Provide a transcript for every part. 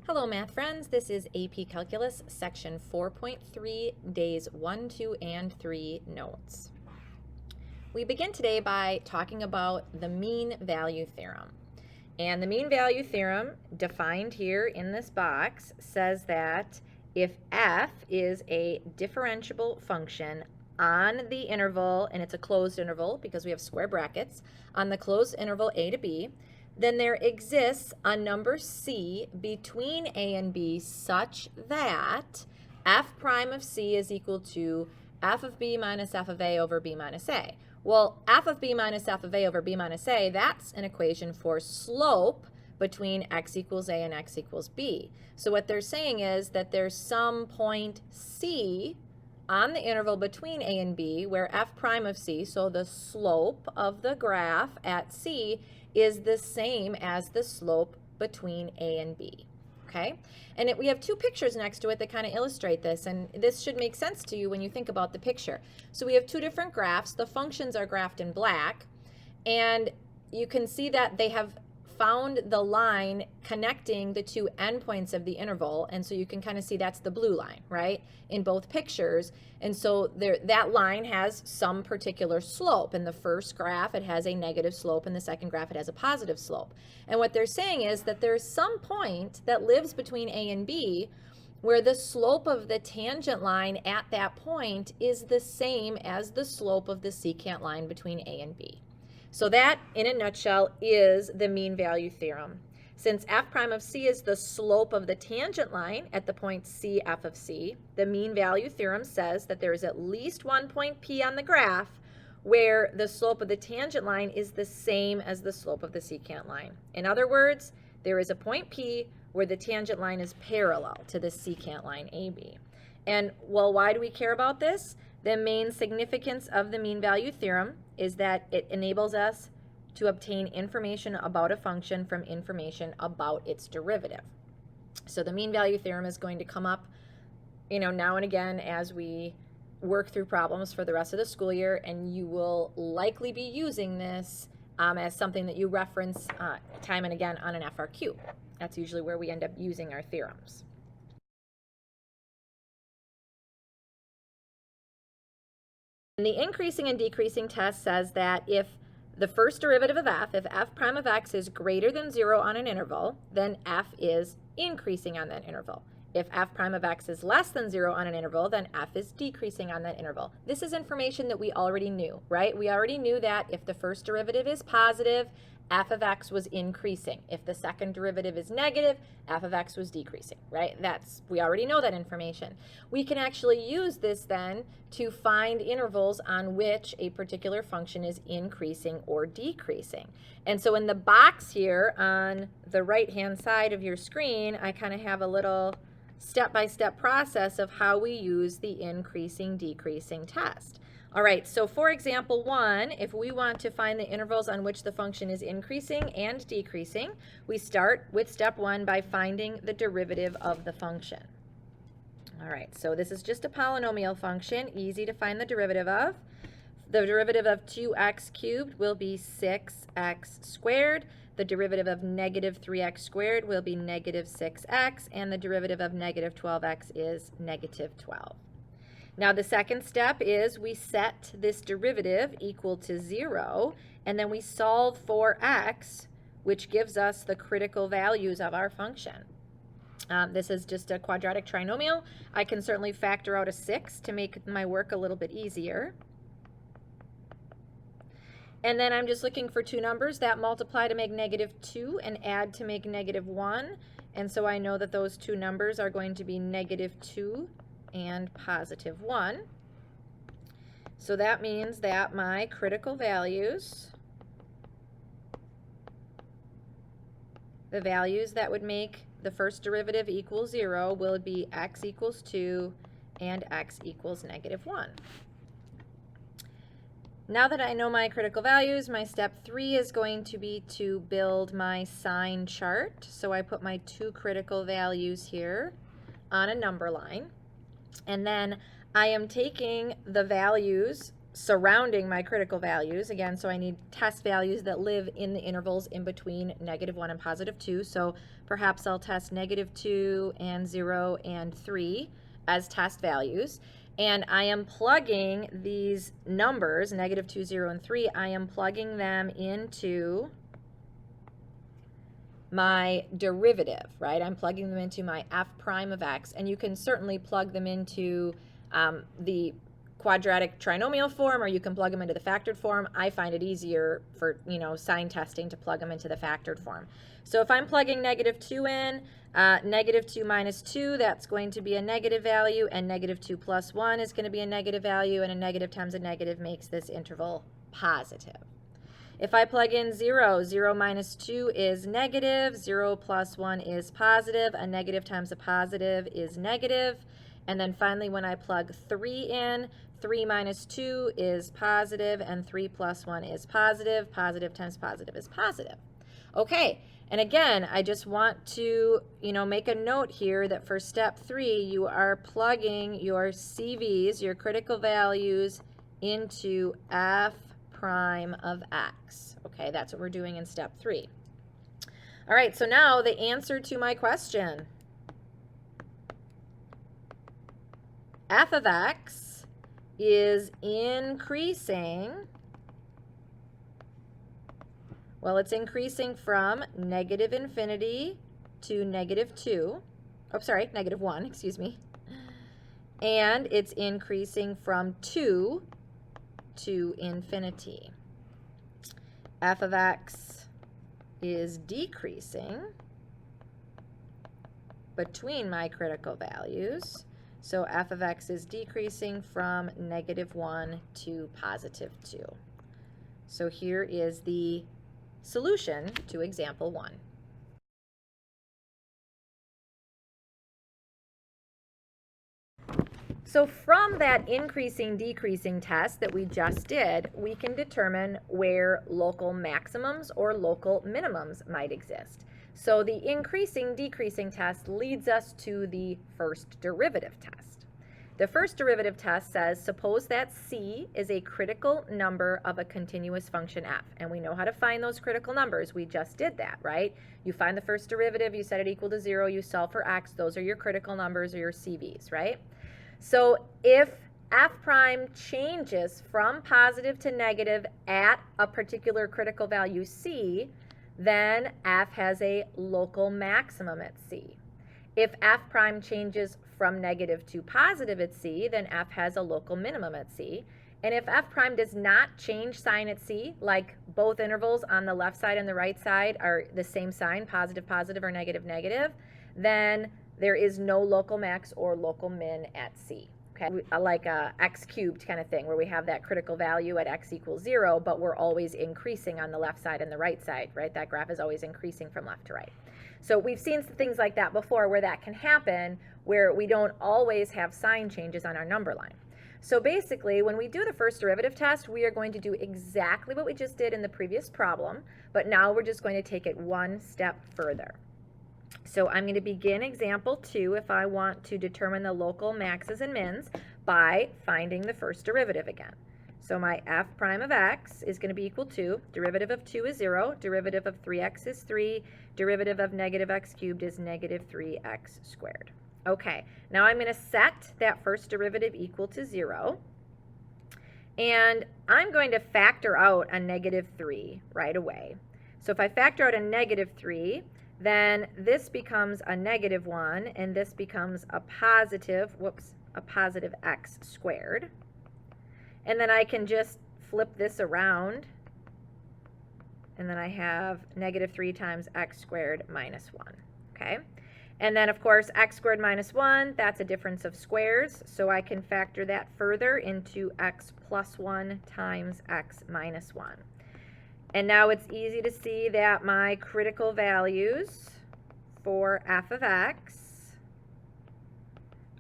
Hello math friends, this is AP Calculus section 4.3, days 1, 2, and 3 notes. We begin today by talking about the mean value theorem. And the mean value theorem, defined here in this box, says that if f is a differentiable function on the interval, and it's a closed interval because we have square brackets, on the closed interval a to b, then there exists a number c between a and b such that f prime of c is equal to f of b minus f of a over b minus a. Well, f of b minus f of a over b minus a, that's an equation for slope between x equals a and x equals b. So what they're saying is that there's some point c on the interval between a and b where f prime of c, so the slope of the graph at c, is the same as the slope between a and b. Okay? And we have two pictures next to it that kind of illustrate this, and this should make sense to you when you think about the picture. So we have two different graphs. The functions are graphed in black, and you can see that they have found the line connecting the two endpoints of the interval, and so you can kind of see that's the blue line, right, in both pictures. And so that line has some particular slope. In the first graph, it has a negative slope. In the second graph, it has a positive slope. And what they're saying is that there's some point that lives between a and b where the slope of the tangent line at that point is the same as the slope of the secant line between a and b. So that, in a nutshell, is the mean value theorem. Since f prime of c is the slope of the tangent line at the point c f of c, the mean value theorem says that there is at least one point p on the graph where the slope of the tangent line is the same as the slope of the secant line. In other words, there is a point p where the tangent line is parallel to the secant line AB. And, well, why do we care about this? The main significance of the mean value theorem is that it enables us to obtain information about a function from information about its derivative. So the mean value theorem is going to come up, now and again as we work through problems for the rest of the school year, and you will likely be using this as something that you reference time and again on an FRQ. That's usually where we end up using our theorems. And the increasing and decreasing test says that if the first derivative of f, if f prime of x is greater than 0 on an interval, then f is increasing on that interval. If f prime of x is less than 0 on an interval, then f is decreasing on that interval. This is information that we already knew, right? We already knew that if the first derivative is positive, f of x was increasing. If the second derivative is negative, f of x was decreasing, right? We already know that information. We can actually use this then to find intervals on which a particular function is increasing or decreasing. And so in the box here on the right-hand side of your screen, I kind of have a little step-by-step process of how we use the increasing, decreasing test. All right, so for example 1, if we want to find the intervals on which the function is increasing and decreasing, we start with step 1 by finding the derivative of the function. All right, so this is just a polynomial function, easy to find the derivative of. The derivative of 2x cubed will be 6x squared. The derivative of negative 3x squared will be negative 6x, and the derivative of negative 12x is negative 12. Now the second step is we set this derivative equal to 0, and then we solve for x, which gives us the critical values of our function. This is just a quadratic trinomial. I can certainly factor out a 6 to make my work a little bit easier. And then I'm just looking for two numbers that multiply to make negative 2 and add to make negative 1. And so I know that those two numbers are going to be negative 2 and positive 1. So that means that my critical values, the values that would make the first derivative equal 0, will be x equals 2 and x equals negative 1. Now that I know my critical values, my step 3 is going to be to build my sign chart. So I put my two critical values here on a number line. And then I am taking the values surrounding my critical values. Again, so I need test values that live in the intervals in between -1 and +2. So perhaps I'll test -2 and 0 and 3 as test values. And I am plugging these numbers, -2, 0, and 3, I am plugging them into my derivative, right? I'm plugging them into my f prime of x, and you can certainly plug them into the quadratic trinomial form, or you can plug them into the factored form. I find it easier for, sign testing to plug them into the factored form. So if I'm plugging -2 in, -2 minus 2, that's going to be a negative value, and -2 plus 1 is going to be a negative value, and a negative times a negative makes this interval positive. If I plug in 0, 0 minus 2 is negative, 0 plus 1 is positive, a negative times a positive is negative, and then finally when I plug 3 in, 3 minus 2 is positive, and 3 plus 1 is positive. Positive times positive is positive. Okay, and again, I just want to, make a note here that for step 3, you are plugging your CVs, your critical values, into f prime of x. Okay, that's what we're doing in step 3. All right, so now the answer to my question. F of x is increasing, well, it's increasing from -infinity to -2. Oh, sorry, -1, excuse me. And it's increasing from 2 to infinity. F of x is decreasing between my critical values. So f of x is decreasing from -1 to +2. So here is the solution to example 1. So from that increasing decreasing test that we just did, we can determine where local maximums or local minimums might exist. So the increasing decreasing test leads us to the first derivative test. The first derivative test says, suppose that c is a critical number of a continuous function f. And we know how to find those critical numbers. We just did that, right? You find the first derivative, you set it equal to 0, you solve for x. Those are your critical numbers or your CVs, right? So if f prime changes from positive to negative at a particular critical value c, then f has a local maximum at c. If f prime changes from negative to positive at c, then f has a local minimum at c. And if f prime does not change sign at c, like both intervals on the left side and the right side are the same sign, positive, positive, or negative, negative, then there is no local max or local min at c. Okay, like a x cubed kind of thing, where we have that critical value at x equals 0, but we're always increasing on the left side and the right side, right? That graph is always increasing from left to right. So we've seen things like that before where that can happen, where we don't always have sign changes on our number line. So basically, when we do the first derivative test, we are going to do exactly what we just did in the previous problem, but now we're just going to take it one step further. So I'm going to begin example 2 if I want to determine the local maxes and mins by finding the first derivative again. So my f prime of x is going to be equal to, derivative of 2 is 0, derivative of 3x is 3, derivative of -x cubed is -3x squared. Okay, now I'm going to set that first derivative equal to 0, and I'm going to factor out a -3 right away. So if I factor out a -3, then this becomes a -1, and this becomes a positive x squared. And then I can just flip this around, and then I have -3 times x squared minus 1, okay? And then, of course, x squared minus 1, that's a difference of squares, so I can factor that further into x plus 1 times x minus 1. And now it's easy to see that my critical values for f of x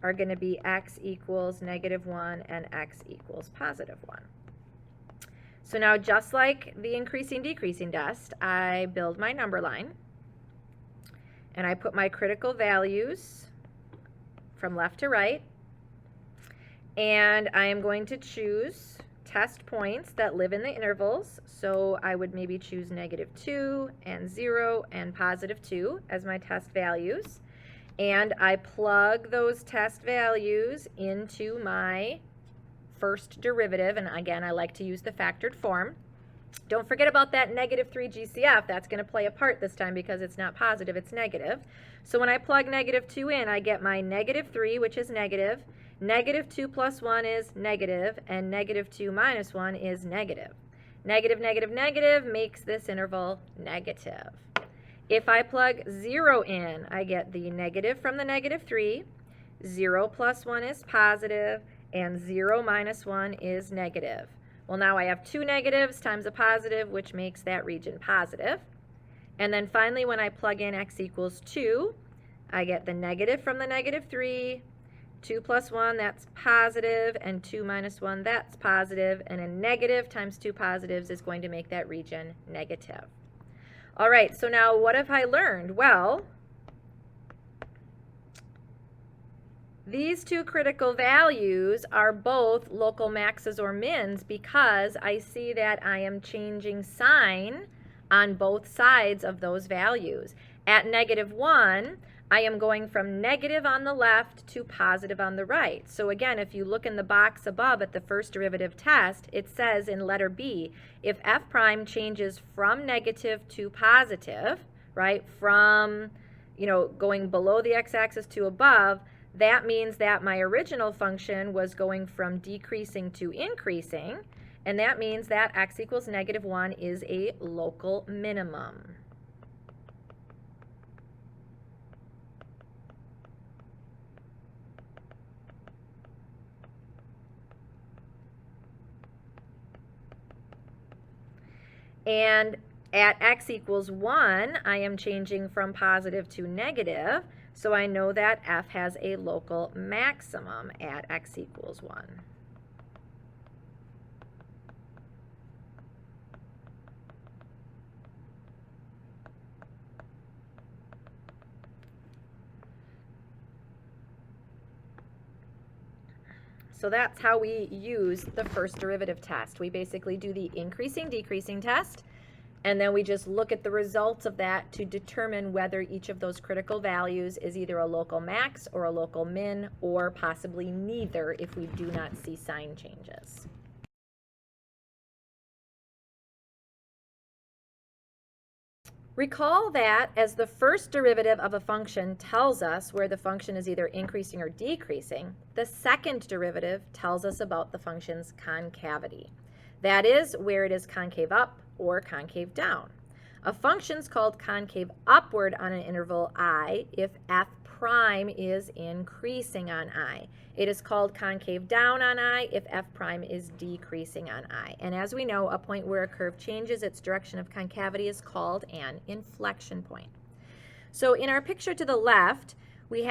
are going to be x equals -1 and x equals +1. So now, just like the increasing decreasing test, I build my number line, and I put my critical values from left to right, and I am going to choose test points that live in the intervals. So I would maybe choose -2 and 0 and +2 as my test values. And I plug those test values into my first derivative. And again, I like to use the factored form. Don't forget about that -3 GCF. That's going to play a part this time because it's not positive, it's negative. So when I plug -2 in, I get my -3, which is negative. -2 plus 1 is negative, and -2 minus 1 is negative. Negative, negative, negative makes this interval negative. If I plug 0 in, I get the negative from the -3, 0 plus 1 is positive, and 0 minus 1 is negative. Well, now I have two negatives times a positive, which makes that region positive. And then finally, when I plug in x equals 2, I get the negative from the -3, 2 plus 1, that's positive, and 2 minus 1, that's positive, and a negative times two positives is going to make that region negative. All right, so now what have I learned? Well, these two critical values are both local maxes or mins because I see that I am changing sign on both sides of those values. At -1, I am going from negative on the left to positive on the right. So again, if you look in the box above at the first derivative test, it says in letter B, if f prime changes from negative to positive, right, from, going below the x-axis to above, that means that my original function was going from decreasing to increasing, and that means that x equals -1 is a local minimum. And at x equals 1, I am changing from positive to negative, so I know that f has a local maximum at x equals 1. So that's how we use the first derivative test. We basically do the increasing, decreasing test, and then we just look at the results of that to determine whether each of those critical values is either a local max or a local min, or possibly neither if we do not see sign changes. Recall that as the first derivative of a function tells us where the function is either increasing or decreasing, the second derivative tells us about the function's concavity. That is, where it is concave up or concave down. A function's called concave upward on an interval I if f prime is increasing on I. It is called concave down on I if f prime is decreasing on I. And as we know, a point where a curve changes its direction of concavity is called an inflection point. So in our picture to the left, we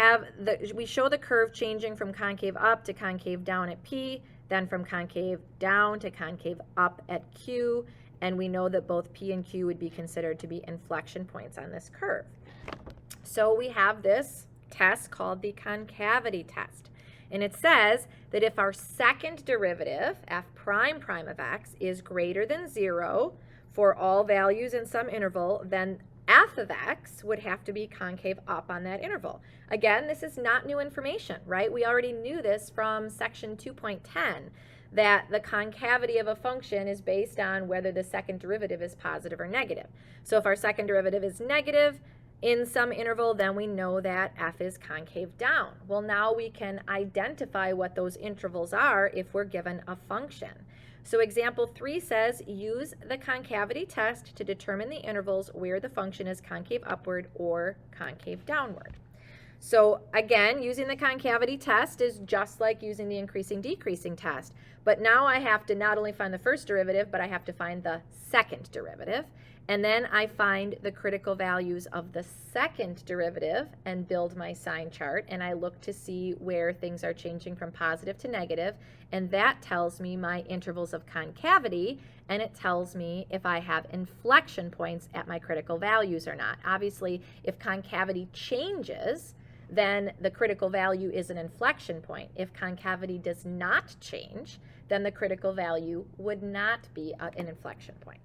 show the curve changing from concave up to concave down at P, then from concave down to concave up at Q, and we know that both P and Q would be considered to be inflection points on this curve. So we have this test called the concavity test. And it says that if our second derivative, f prime prime of x, is greater than 0 for all values in some interval, then f of x would have to be concave up on that interval. Again, this is not new information, right? We already knew this from section 2.10, that the concavity of a function is based on whether the second derivative is positive or negative. So if our second derivative is negative in some interval, then we know that f is concave down. Well, now we can identify what those intervals are if we're given a function. So example 3 says, use the concavity test to determine the intervals where the function is concave upward or concave downward. So again, using the concavity test is just like using the increasing decreasing test. But now I have to not only find the first derivative, but I have to find the second derivative. And then I find the critical values of the second derivative and build my sign chart. And I look to see where things are changing from positive to negative. And that tells me my intervals of concavity. And it tells me if I have inflection points at my critical values or not. Obviously, if concavity changes, then the critical value is an inflection point. If concavity does not change, then the critical value would not be an inflection point.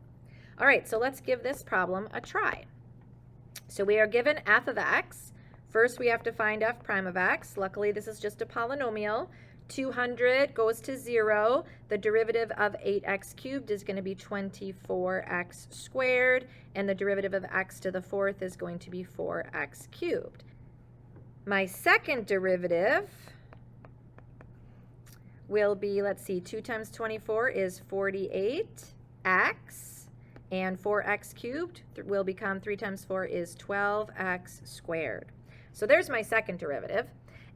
All right, so let's give this problem a try. So we are given f of x. First, we have to find f prime of x. Luckily, this is just a polynomial. 200 goes to 0. The derivative of 8x cubed is going to be 24x squared, and the derivative of x to the fourth is going to be 4x cubed. My second derivative will be, let's see, 2 times 24 is 48x, and 4x cubed will become 3 times 4 is 12x squared. So there's my second derivative.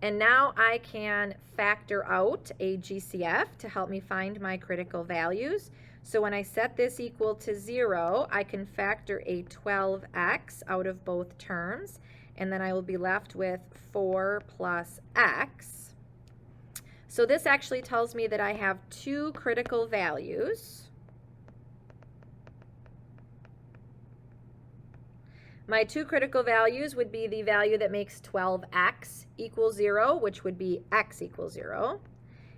And now I can factor out a GCF to help me find my critical values. So when I set this equal to 0, I can factor a 12x out of both terms, and then I will be left with 4 plus x. So this actually tells me that I have two critical values. My two critical values would be the value that makes 12x equal 0, which would be x equals 0.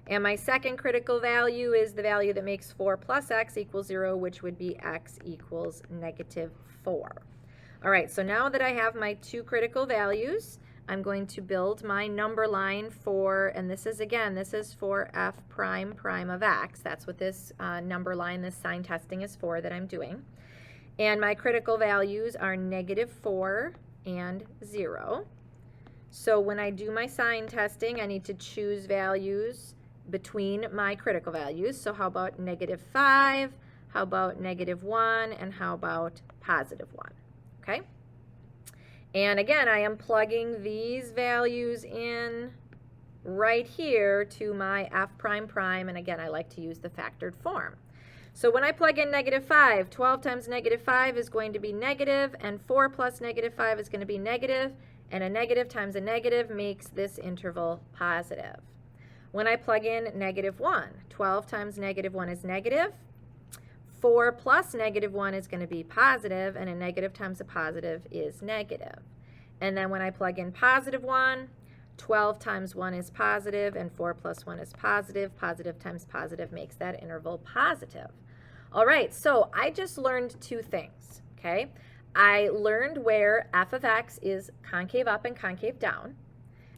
And my second critical value is the value that makes 4 plus x equals 0, which would be x equals negative 4. All right, so now that I have my two critical values, I'm going to build my number line for, and this is, again, this is for f prime prime of x. That's what this number line, this sign testing is for that I'm doing. And my critical values are negative 4 and 0. So when I do my sign testing, I need to choose values between my critical values. So how about negative 5, how about negative 1, and how about positive 1? Okay? And again, I am plugging these values in right here to my f prime prime, and again, I like to use the factored form. So when I plug in negative 5, 12 times negative 5 is going to be negative, and 4 plus negative 5 is going to be negative, and a negative times a negative makes this interval positive. When I plug in negative 1, 12 times negative 1 is negative, 4 plus negative 1 is going to be positive, and a negative times a positive is negative. And then when I plug in positive 1, 12 times 1 is positive, and 4 plus 1 is positive. Positive times positive makes that interval positive. All right, so I just learned two things, okay? I learned where f of x is concave up and concave down.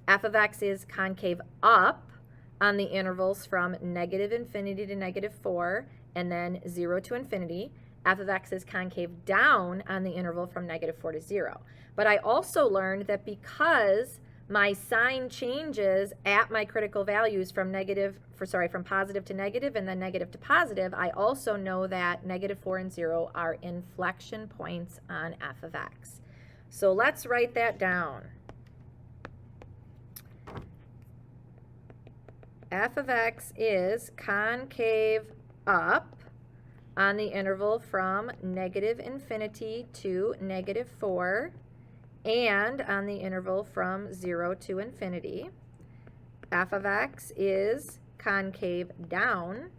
F of x is concave up on the intervals from negative infinity to negative 4, and then 0 to infinity. F of x is concave down on the interval from negative 4 to 0. But I also learned that because my sign changes at my critical values from positive to negative and then negative to positive, I also know that negative 4 and 0 are inflection points on f of x. So let's write that down. F of x is concave up on the interval from negative infinity to negative 4, and on the interval from 0 to infinity. F of x is concave down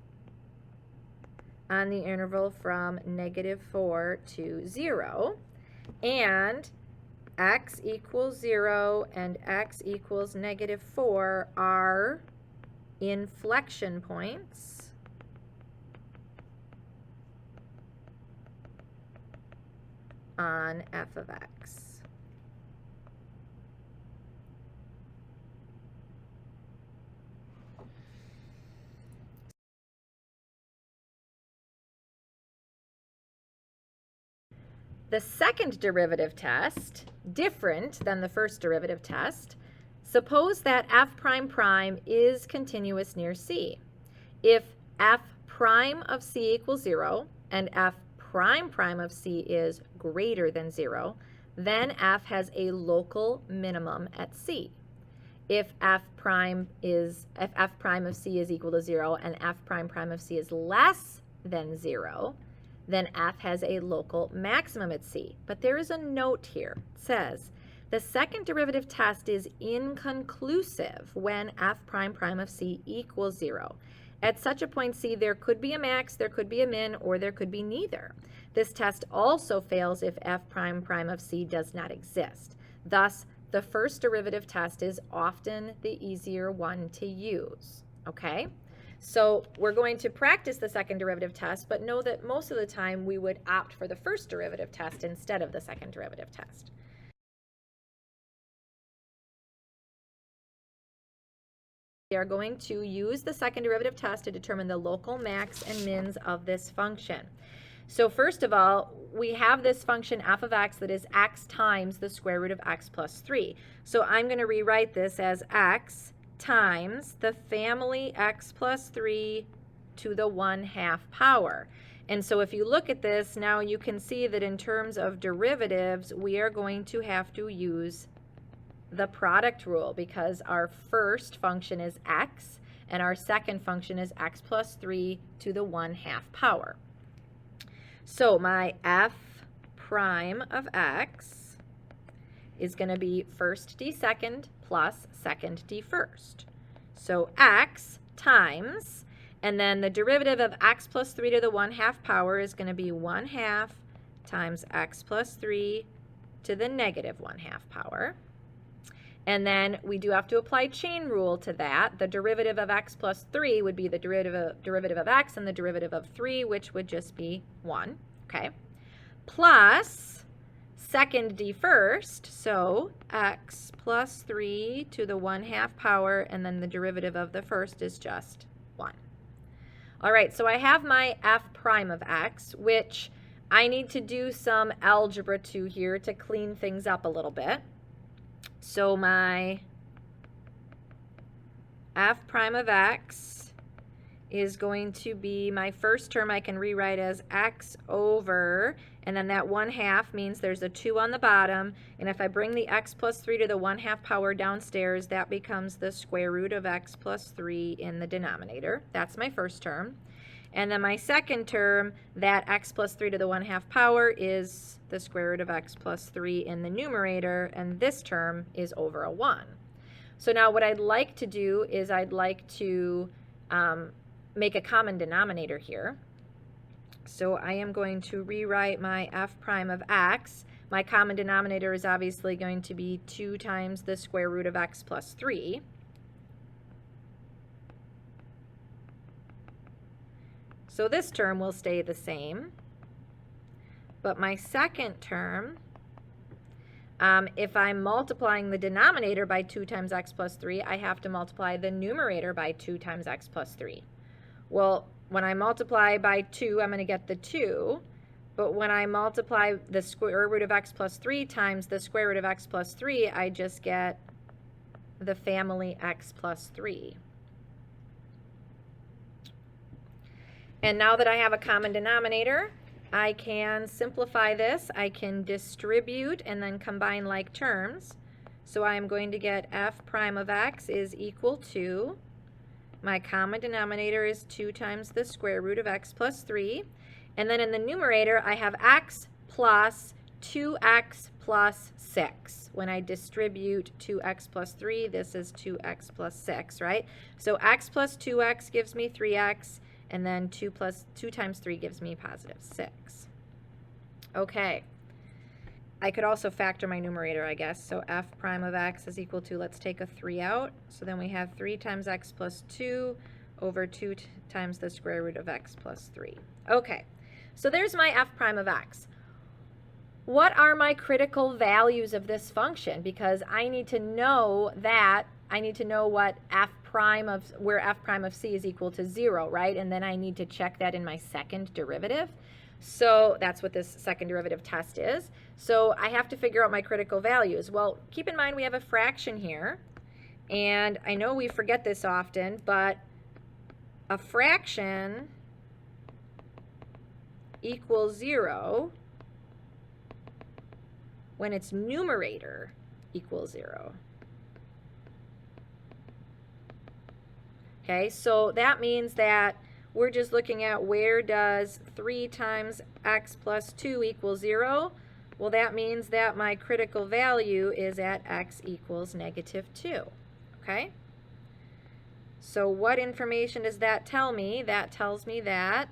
on the interval from negative 4 to 0, and x equals 0 and x equals negative 4 are inflection points on f of x. The second derivative test, different than the first derivative test, suppose that f prime prime is continuous near C. If f prime of C equals 0 and f prime prime of C is greater than 0, then f has a local minimum at C. If f prime of C is equal to 0 and f prime prime of C is less than 0, then f has a local maximum at C. But there is a note here. It says, the second derivative test is inconclusive when f prime prime of C equals 0. At such a point C, there could be a max, there could be a min, or there could be neither. This test also fails if f prime prime of C does not exist. Thus, the first derivative test is often the easier one to use, okay? So we're going to practice the second derivative test, but know that most of the time we would opt for the first derivative test instead of the second derivative test. We are going to use the second derivative test to determine the local max and mins of this function. So first of all, we have this function f of x that is x times the square root of x plus 3. So I'm going to rewrite this as x times the family x plus 3 to the 1/2 power. And so if you look at this, now you can see that in terms of derivatives, we are going to have to use the product rule because our first function is x and our second function is x plus 3 to the 1/2 power. So my f prime of x is going to be first d second plus second d first. So x times, and then the derivative of x plus 3 to the 1/2 power is going to be 1/2 times x plus 3 to the negative 1/2 power. And then we do have to apply chain rule to that. The derivative of x plus 3 would be the derivative of x, and the derivative of 3, which would just be 1, okay? Plus second d first, so x plus 3 to the 1/2 power, and then the derivative of the first is just 1. All right, so I have my f prime of x, which I need to do some algebra to here to clean things up a little bit. So my f prime of x is going to be, my first term I can rewrite as x over, and then that 1/2 means there's a 2 on the bottom, and if I bring the x plus 3 to the 1/2 power downstairs, that becomes the square root of x plus 3 in the denominator. That's my first term. And then my second term, that x plus 3 to the 1/2 power is the square root of x plus 3 in the numerator, and this term is over a 1. So now what I'd like to do is I'd like to make a common denominator here. So I am going to rewrite my f prime of x. My common denominator is obviously going to be 2 times the square root of x plus 3. So this term will stay the same. But my second term, if I'm multiplying the denominator by 2 times x plus 3, I have to multiply the numerator by 2 times x plus 3. Well, when I multiply by 2, I'm going to get the 2. But when I multiply the square root of x plus 3 times the square root of x plus 3, I just get the family x plus 3. And now that I have a common denominator, I can simplify this. I can distribute and then combine like terms. So I'm going to get f prime of x is equal to, my common denominator is 2 times the square root of x plus 3. And then in the numerator, I have x plus 2x plus 6. When I distribute 2x plus 3, this is 2x plus 6, right? So x plus 2x gives me 3x, and then 2 times 3 gives me positive 6. Okay. I could also factor my numerator, I guess. So f prime of x is equal to, let's take a 3 out. So then we have 3 times x plus 2 over 2 times the square root of x plus 3. Okay, so there's my f prime of x. What are my critical values of this function? Because I need to know that, I need to know what where f prime of c is equal to 0, right? And then I need to check that in my second derivative. So that's what this second derivative test is. So I have to figure out my critical values. Well, keep in mind we have a fraction here, and I know we forget this often, but a fraction equals 0 when its numerator equals 0. Okay, so that means that we're just looking at where does 3 times x plus 2 equal 0? Well, that means that my critical value is at x equals -2. Okay? So what information does that tell me? That tells me that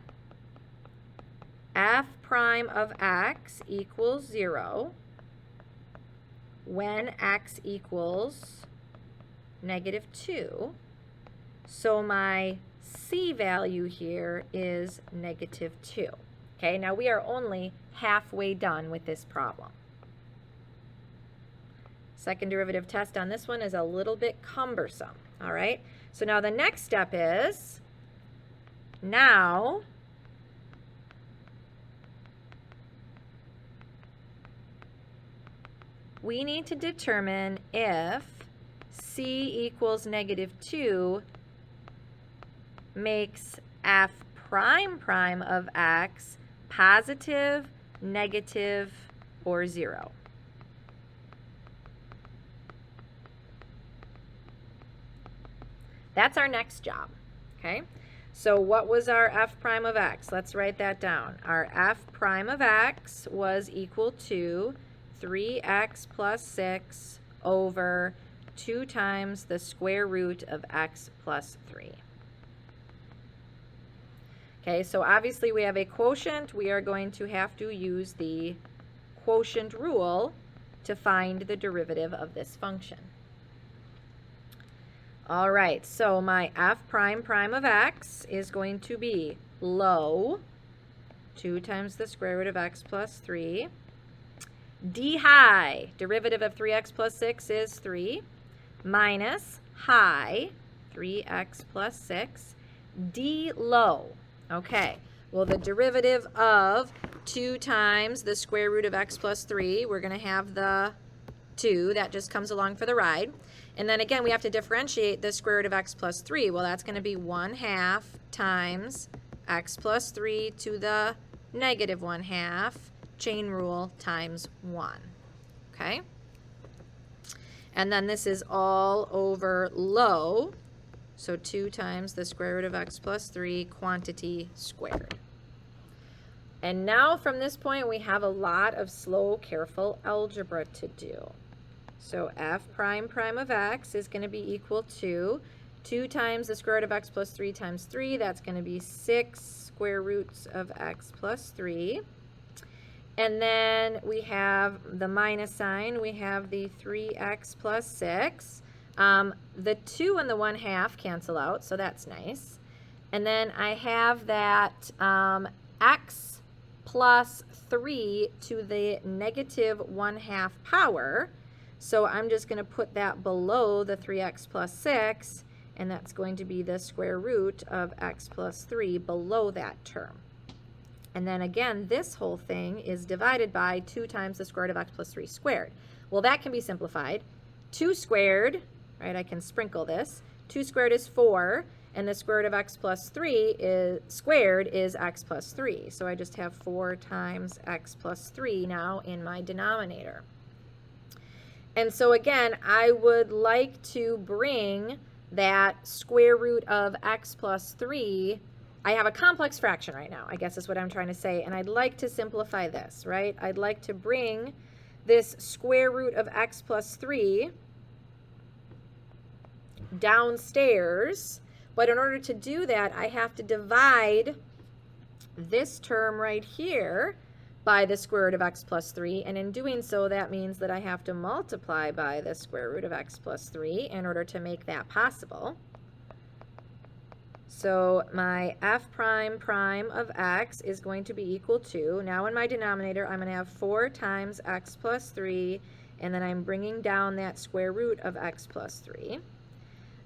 f prime of x equals 0 when x equals -2. So my c value here is -2. Okay, now we are only halfway done with this problem. Second derivative test on this one is a little bit cumbersome. All right, so now the next step is, now we need to determine if c equals -2 makes f prime prime of x positive, negative, or 0. That's our next job, okay? So what was our f prime of x? Let's write that down. Our f prime of x was equal to 3x plus 6 over 2 times the square root of x plus 3. Okay, so obviously we have a quotient. We are going to have to use the quotient rule to find the derivative of this function. All right, so my f prime prime of x is going to be low, 2 times the square root of x plus 3. D high, derivative of 3x plus 6 is 3, minus high, 3x plus 6. D low. Okay, well, the derivative of 2 times the square root of x plus 3, we're going to have the 2. That just comes along for the ride. And then again, we have to differentiate the square root of x plus 3. Well, that's going to be 1/2 times x plus 3 to the -1/2, chain rule times 1. Okay? And then this is all over low. So 2 times the square root of x plus 3, quantity squared. And now from this point, we have a lot of slow, careful algebra to do. So f prime prime of x is going to be equal to 2 times the square root of x plus 3 times 3. That's going to be 6 square roots of x plus 3. And then we have the minus sign. We have the 3x plus 6. The 2 and the 1/2 cancel out, so that's nice. And then I have that x plus 3 to the -1/2 power. So I'm just going to put that below the 3x plus 6, and that's going to be the square root of x plus 3 below that term. And then again, this whole thing is divided by 2 times the square root of x plus 3 squared. Well, that can be simplified. 2 squared, right, I can sprinkle this. 2 squared is 4, and the square root of x plus 3 squared is x plus 3. So I just have 4 times x plus 3 now in my denominator. And so again, I would like to bring that square root of x plus 3. I have a complex fraction right now, I guess is what I'm trying to say, and I'd like to simplify this, right? I'd like to bring this square root of x plus 3 downstairs, but in order to do that, I have to divide this term right here by the square root of x plus 3, and in doing so, that means that I have to multiply by the square root of x plus 3 in order to make that possible. So my f prime prime of x is going to be equal to, now in my denominator, I'm going to have 4 times x plus 3, and then I'm bringing down that square root of x plus 3.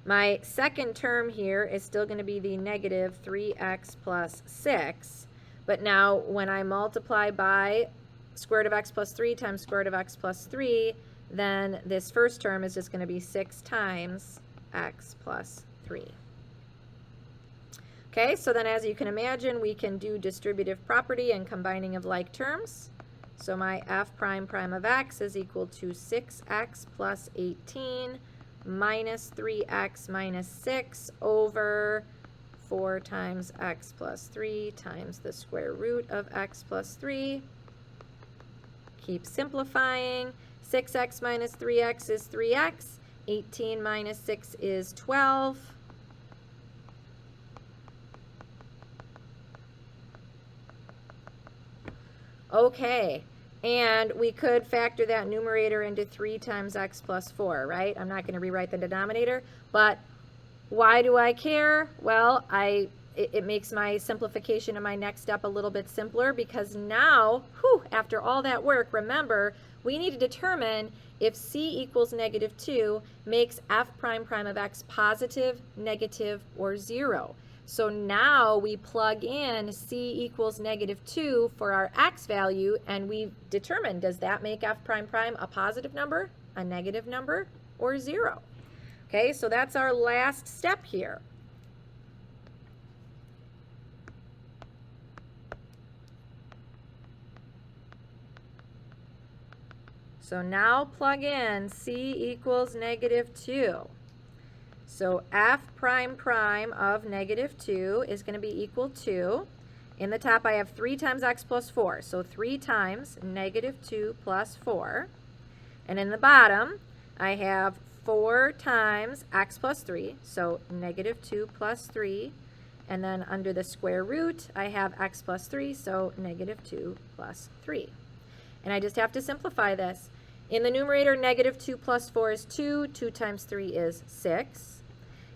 My second term here is still going to be the negative 3x plus 6. But now when I multiply by square root of x plus 3 times square root of x plus 3, then this first term is just going to be 6 times x plus 3. Okay, so then as you can imagine, we can do distributive property and combining of like terms. So my f prime prime of x is equal to 6x plus 18 minus 3x minus 6 over 4 times x plus 3 times the square root of x plus 3. Keep simplifying. 6x minus 3x is 3x. 18 minus 6 is 12. Okay, And we could factor that numerator into 3 times x plus 4, right? I'm not going to rewrite the denominator, but why do I care? Well, it makes my simplification of my next step a little bit simpler, because now, after all that work, remember, we need to determine if c equals -2 makes f prime prime of x positive, negative, or 0. So now we plug in c equals -2 for our x value, and we determine, does that make f prime prime a positive number, a negative number, or 0? Okay, so that's our last step here. So now plug in c equals -2. So f prime prime of -2 is going to be equal to, in the top I have 3 times x plus 4, so 3 times -2 plus 4. And in the bottom, I have 4 times x plus 3, so -2 plus 3. And then under the square root, I have x plus 3, so -2 plus 3. And I just have to simplify this. In the numerator, -2 plus 4 is 2. 2 times 3 is 6.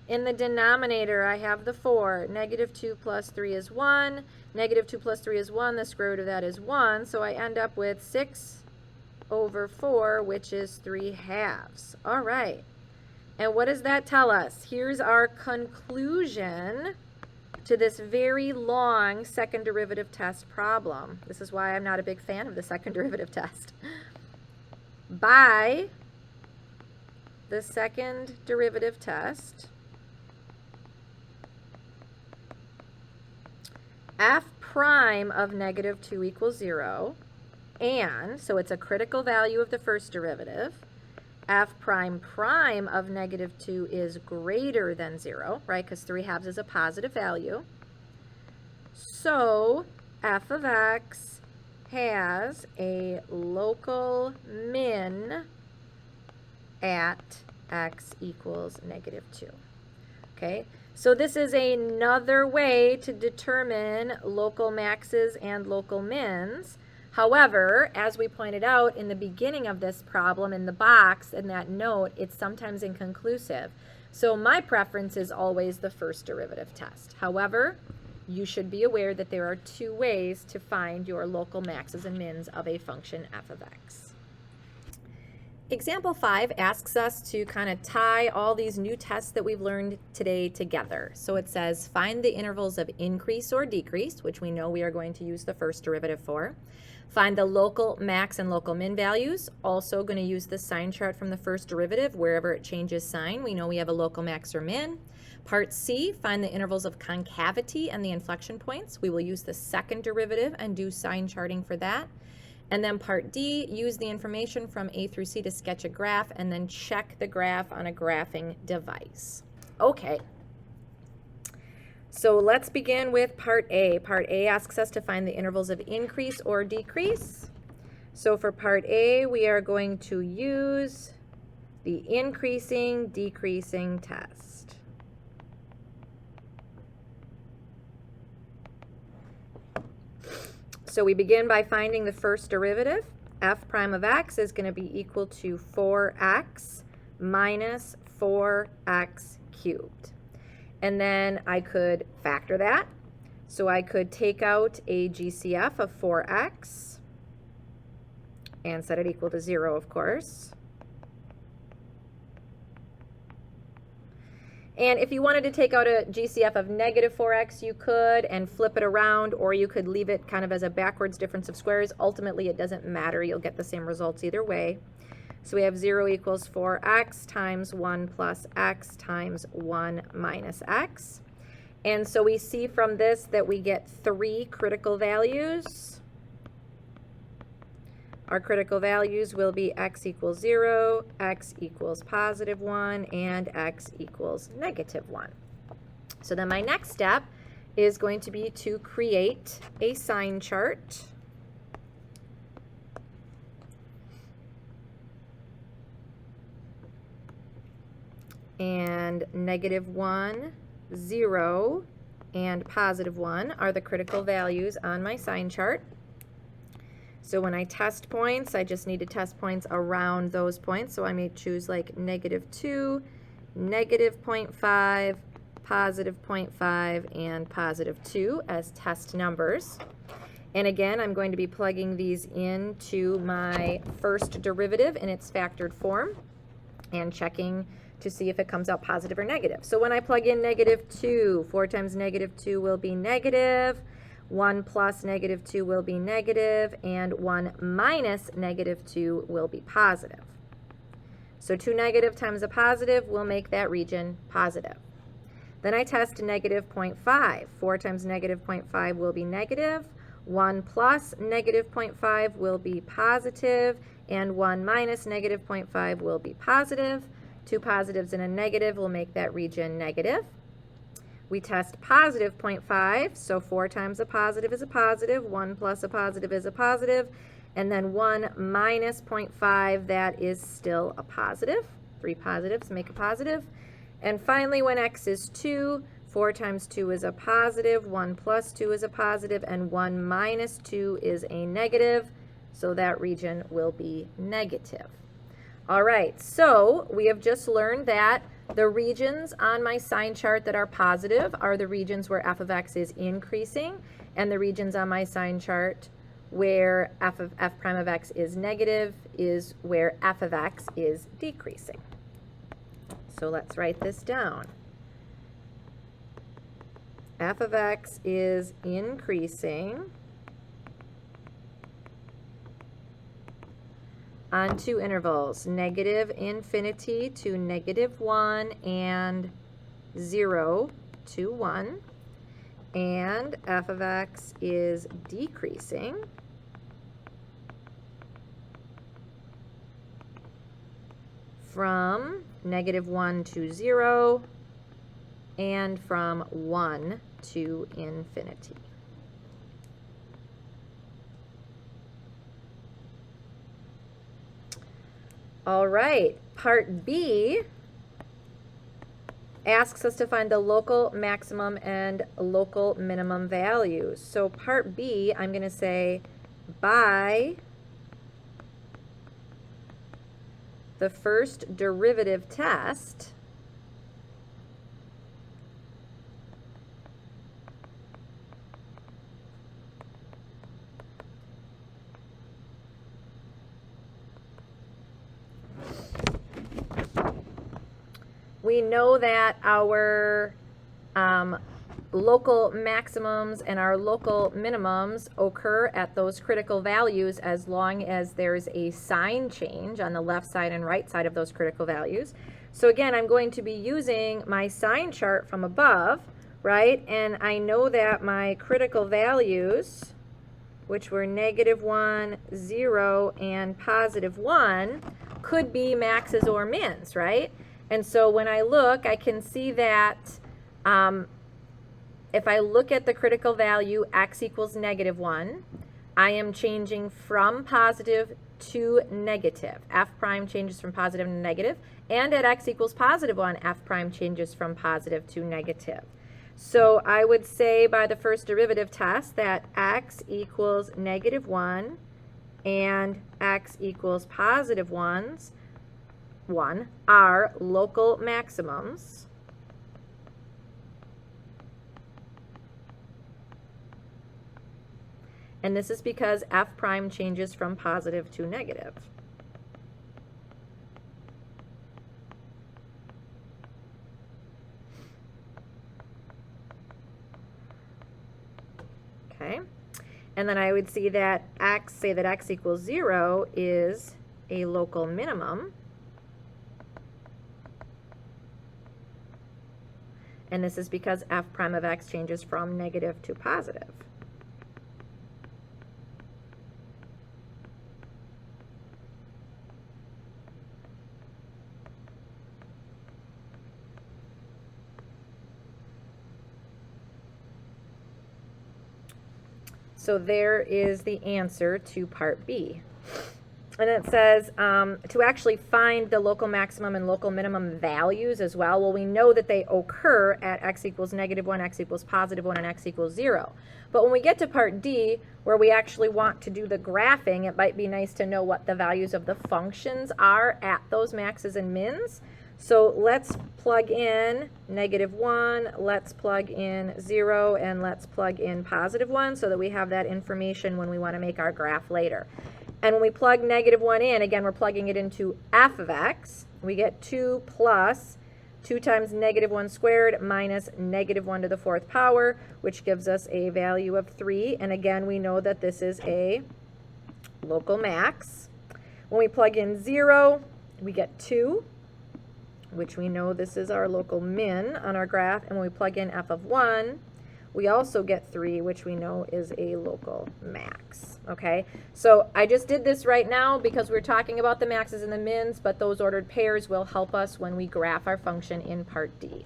In the denominator, I have the 4. -2 plus 3 is 1. -2 plus 3 is 1. The square root of that is 1. So I end up with 6 over 4, which is 3/2. All right. And what does that tell us? Here's our conclusion to this very long second derivative test problem. This is why I'm not a big fan of the second derivative test. By the second derivative test, f prime of -2 equals 0, and, so it's a critical value of the first derivative, f prime prime of -2 is greater than 0, right, because 3/2 is a positive value. So f of x has a local min at x equals -2. Okay, so this is another way to determine local maxes and local mins. However, as we pointed out in the beginning of this problem, in the box, in that note, it's sometimes inconclusive. So my preference is always the first derivative test. However, you should be aware that there are 2 ways to find your local maxes and mins of a function f of x. Example 5 asks us to kind of tie all these new tests that we've learned today together. So it says, find the intervals of increase or decrease, which we know we are going to use the first derivative for. Find the local max and local min values. Also going to use the sign chart from the first derivative. Wherever it changes sign, we know we have a local max or min. Part C, find the intervals of concavity and the inflection points. We will use the second derivative and do sign charting for that. And then part D, use the information from A through C to sketch a graph and then check the graph on a graphing device. Okay. So let's begin with part A. Part A asks us to find the intervals of increase or decrease. So for part A, we are going to use the increasing, decreasing test. So we begin by finding the first derivative. F prime of x is going to be equal to 4x minus 4x cubed. And then I could factor that. So I could take out a GCF of 4x and set it equal to 0, of course. And if you wanted to take out a GCF of -4x, you could, and flip it around, or you could leave it kind of as a backwards difference of squares. Ultimately, it doesn't matter. You'll get the same results either way. So we have 0 equals 4x times 1 plus x times 1 minus x. And so we see from this that we get 3 critical values. Our critical values will be x equals 0, x equals +1, and x equals -1. So then my next step is going to be to create a sign chart. And -1, 0, and +1 are the critical values on my sign chart. So when I test points, I just need to test points around those points. So I may choose like -2, -0.5, +0.5, and +2 as test numbers. And again, I'm going to be plugging these into my first derivative in its factored form and checking to see if it comes out positive or negative. So when I plug in -2, 4 times -2 will be negative, 1 plus -2 will be negative, and 1 minus -2 will be positive. So 2 negative times a positive will make that region positive. Then I test -0.5. 4 times -0.5 will be negative, 1 plus -0.5 will be positive, and 1 minus -0.5 will be positive. 2 positives and a negative will make that region negative. We test +0.5, so 4 times a positive is a positive, 1 plus a positive is a positive, and then 1 minus 0.5, that is still a positive. 3 positives make a positive. And finally, when x is 2, 4 times 2 is a positive, 1 plus 2 is a positive, and 1 minus 2 is a negative, so that region will be negative. All right, so we have just learned that the regions on my sign chart that are positive are the regions where f of x is increasing, and the regions on my sign chart where f prime of x is negative is where f of x is decreasing. So let's write this down. F of x is increasing on two intervals, -infinity to -1 and 0 to 1. And f of x is decreasing from -1 to 0 and from 1 to infinity. All right, part B asks us to find the local maximum and local minimum values. So part B, I'm going to say by the first derivative test, we know that our local maximums and our local minimums occur at those critical values as long as there's a sign change on the left side and right side of those critical values. So again, I'm going to be using my sign chart from above, right? And I know that my critical values, which were -1, 0, and +1, could be maxes or mins, right? And so when I look, I can see that if I look at the critical value x equals -1, I am changing from positive to negative. F prime changes from positive to negative. And at x equals +1, F prime changes from positive to negative. So I would say by the first derivative test that x equals -1 and x equals +1 are local maximums. And this is because F prime changes from positive to negative. Okay. And then I would see that say that x equals 0 is a local minimum. And this is because F prime of x changes from negative to positive. So there is the answer to part B. And it says to actually find the local maximum and local minimum values as well. Well, we know that they occur at x equals -1, x equals +1, and x equals 0. But when we get to part D, where we actually want to do the graphing, it might be nice to know what the values of the functions are at those maxes and mins. So let's plug in -1, let's plug in 0, and let's plug in +1 so that we have that information when we want to make our graph later. And when we plug -1 in, again, we're plugging it into f of x. We get 2 plus 2 times -1 squared minus -1 to the 4th power, which gives us a value of 3. And again, we know that this is a local max. When we plug in 0, we get 2, which we know this is our local min on our graph. And when we plug in f of 1, we also get 3, which we know is a local max, okay? So I just did this right now because we're talking about the maxes and the mins, but those ordered pairs will help us when we graph our function in part D.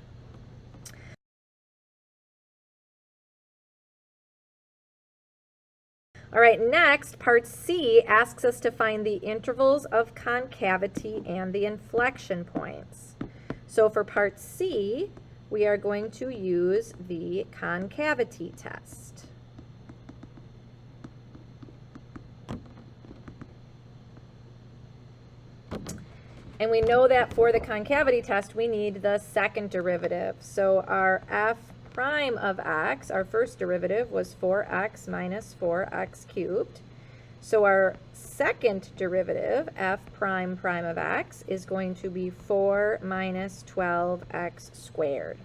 All right, next, part C asks us to find the intervals of concavity and the inflection points. So for part C, we are going to use the concavity test. And we know that for the concavity test, we need the second derivative. So our f prime of x, our first derivative, was 4x minus 4x cubed. So our second derivative, f prime prime of x, is going to be 4 minus 12x squared.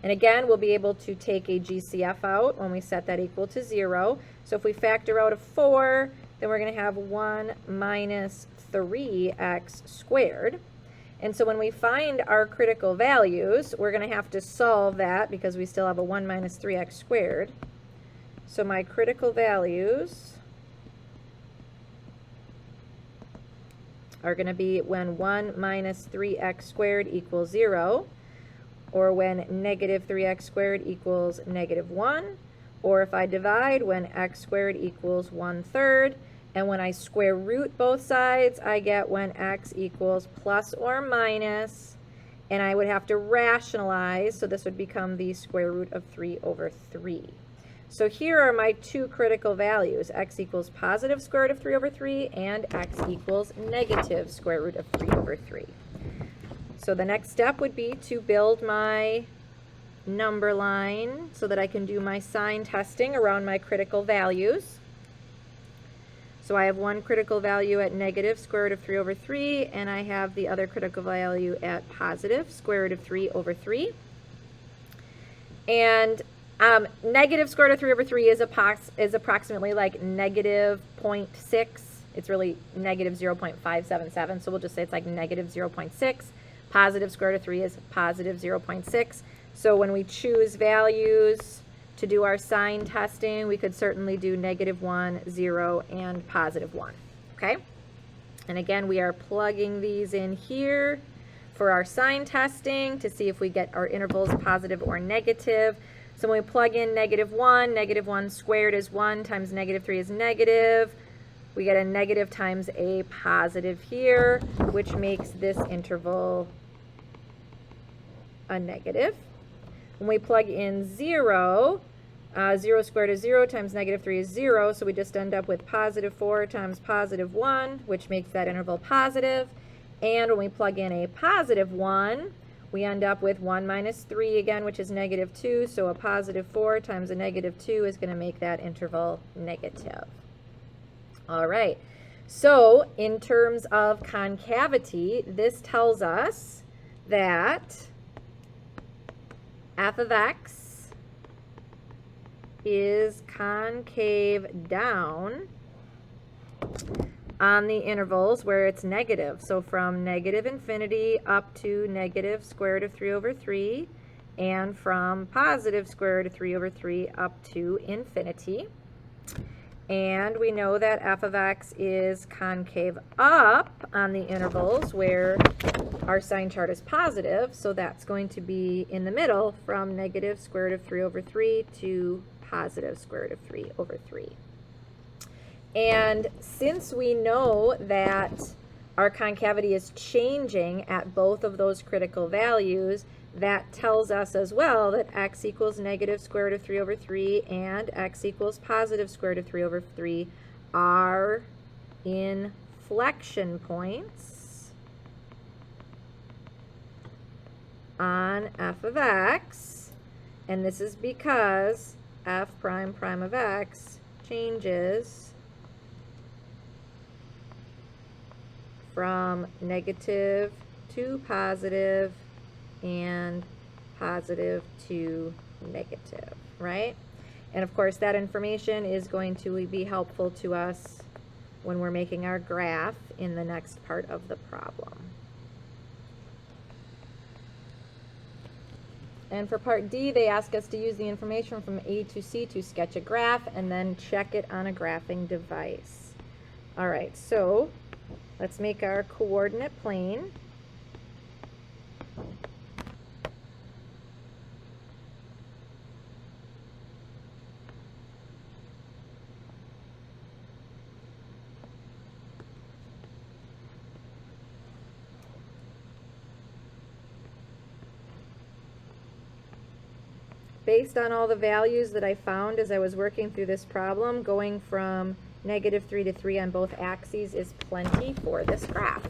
And again, we'll be able to take a GCF out when we set that equal to 0. So if we factor out a 4, then we're going to have 1 minus 3x squared. And so when we find our critical values, we're going to have to solve that because we still have a 1 minus 3x squared. So my critical values are going to be when 1 minus 3x squared equals 0, or when negative 3x squared equals -1, or if I divide, when x squared equals 1/3, and when I square root both sides, I get when x equals plus or minus, and I would have to rationalize, so this would become the square root of 3/3. So here are my two critical values, x equals positive square root of 3/3 and x equals negative square root of 3/3. So the next step would be to build my number line so that I can do my sign testing around my critical values. So I have one critical value at negative square root of 3/3, and I have the other critical value at positive square root of 3/3. And negative square root of 3/3 is approximately like negative 0.6. It's really negative 0.577, so we'll just say it's like negative 0.6. Positive square root of 3 is positive 0.6. So when we choose values to do our sign testing, we could certainly do -1, 0, and +1, okay? And again, we are plugging these in here for our sign testing to see if we get our intervals positive or negative. So when we plug in -1 squared is 1 times -3 is negative. We get a negative times a positive here, which makes this interval a negative. When we plug in 0, 0 squared is 0 times -3 is 0, so we just end up with +4 times +1, which makes that interval positive. And when we plug in a +1, we end up with 1 minus 3 again, which is -2, so a +4 times a -2 is going to make that interval negative. All right, so in terms of concavity, this tells us that f of x is concave down on the intervals where it's negative. So from -infinity up to negative square root of 3/3, and from positive square root of 3/3 up to infinity. And we know that f of x is concave up on the intervals where our sign chart is positive, so that's going to be in the middle from negative square root of 3/3 to positive square root of 3/3. And since we know that our concavity is changing at both of those critical values, that tells us as well that x equals negative square root of 3 over 3 and x equals positive square root of 3 over 3 are inflection points on f of x. And this is because f prime prime of x changes from negative to positive and positive to negative, right? And of course that information is going to be helpful to us when we're making our graph in the next part of the problem. And for part D, they ask us to use the information from A to C to sketch a graph and then check it on a graphing device. All right, so let's make our coordinate plane. Based on all the values that I found as I was working through this problem, going from negative 3 to 3 on both axes is plenty for this graph.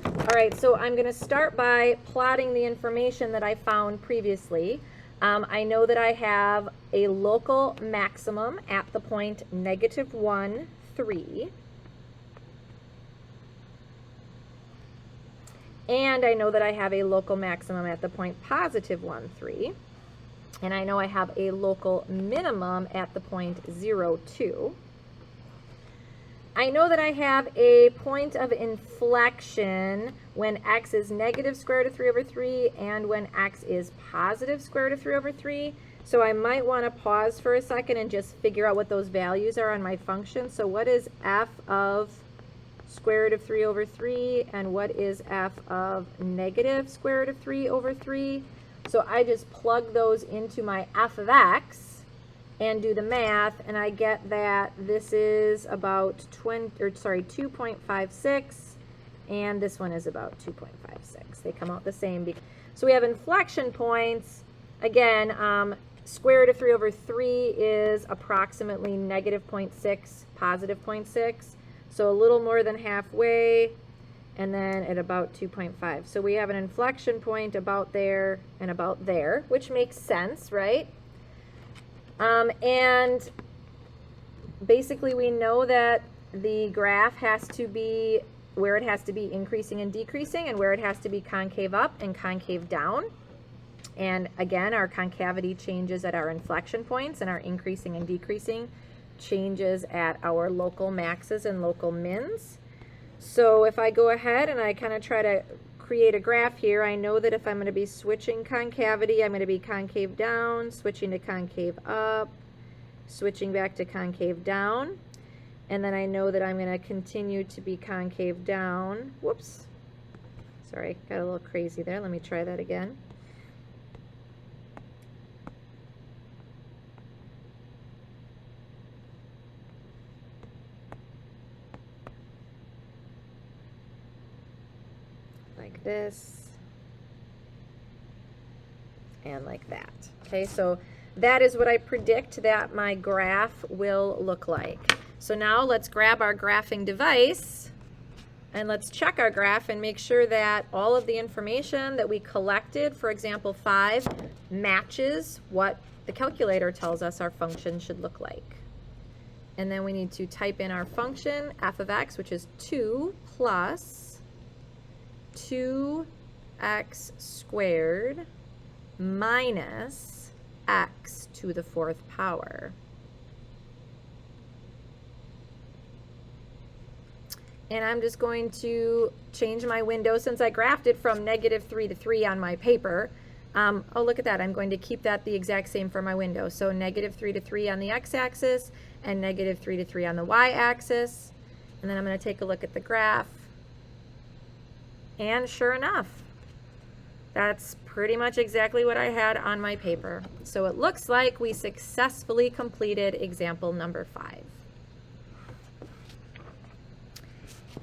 All right, so I'm going to start by plotting the information that I found previously. I know that I have a local maximum at the point negative 1, 3. And I know that I have a local maximum at the point positive 1, 3. And I know I have a local minimum at the point 0, 2. I know that I have a point of inflection when x is negative square root of 3 over 3 and when x is positive square root of 3 over 3. So I might want to pause for a second and just figure out what those values are on my function. So what is f of square root of 3 over 3 and what is f of negative square root of 3 over 3? So I just plug those into my f of x and do the math, and I get that this is about 2.56, and this one is about 2.56. They come out the same. So we have inflection points. Again, square root of 3 over 3 is approximately negative 0.6, positive 0.6. So a little more than halfway, and then at about 2.5. So we have an inflection point about there and about there, which makes sense, right? And basically we know that the graph has to be where it has to be increasing and decreasing and where it has to be concave up and concave down. And again, our concavity changes at our inflection points, and our increasing and decreasing changes at our local maxes and local mins. So if I go ahead and I kind of try to create a graph here, I know that if I'm going to be switching concavity, I'm going to be concave down, switching to concave up, switching back to concave down, and then I know that I'm going to continue to be concave down. Whoops. Sorry, got a little crazy there. Let me try that again. Like this and like that. Okay, so that is what I predict that my graph will look like. So now let's grab our graphing device and let's check our graph and make sure that all of the information that we collected for example 5 matches what the calculator tells us our function should look like. And then we need to type in our function f of x, which is 2 plus 2x squared minus x to the 4th power. And I'm just going to change my window since I graphed it from negative 3 to 3 on my paper. Oh, look at that. I'm going to keep that the exact same for my window. So negative 3 to 3 on the x-axis and negative 3 to 3 on the y-axis. And then I'm going to take a look at the graph. And sure enough, that's pretty much exactly what I had on my paper. So it looks like we successfully completed example number 5.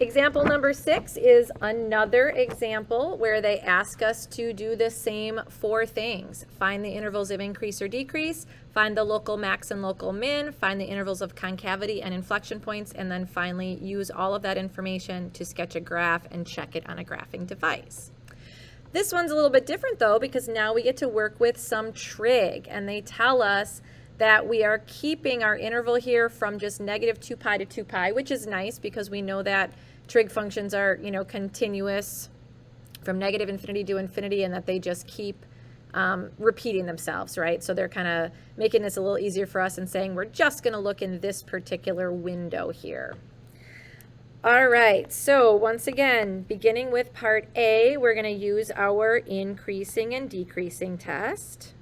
Example number 6 is another example where they ask us to do the same 4 things. Find the intervals of increase or decrease, find the local max and local min, find the intervals of concavity and inflection points, and then finally use all of that information to sketch a graph and check it on a graphing device. This one's a little bit different though, because now we get to work with some trig, and they tell us that we are keeping our interval here from just negative 2 pi to 2 pi, which is nice because we know that trig functions are, continuous from negative infinity to infinity, and that they just keep repeating themselves, right? So they're kind of making this a little easier for us and saying we're just going to look in this particular window here. All right, so once again, beginning with part A, we're going to use our increasing and decreasing test.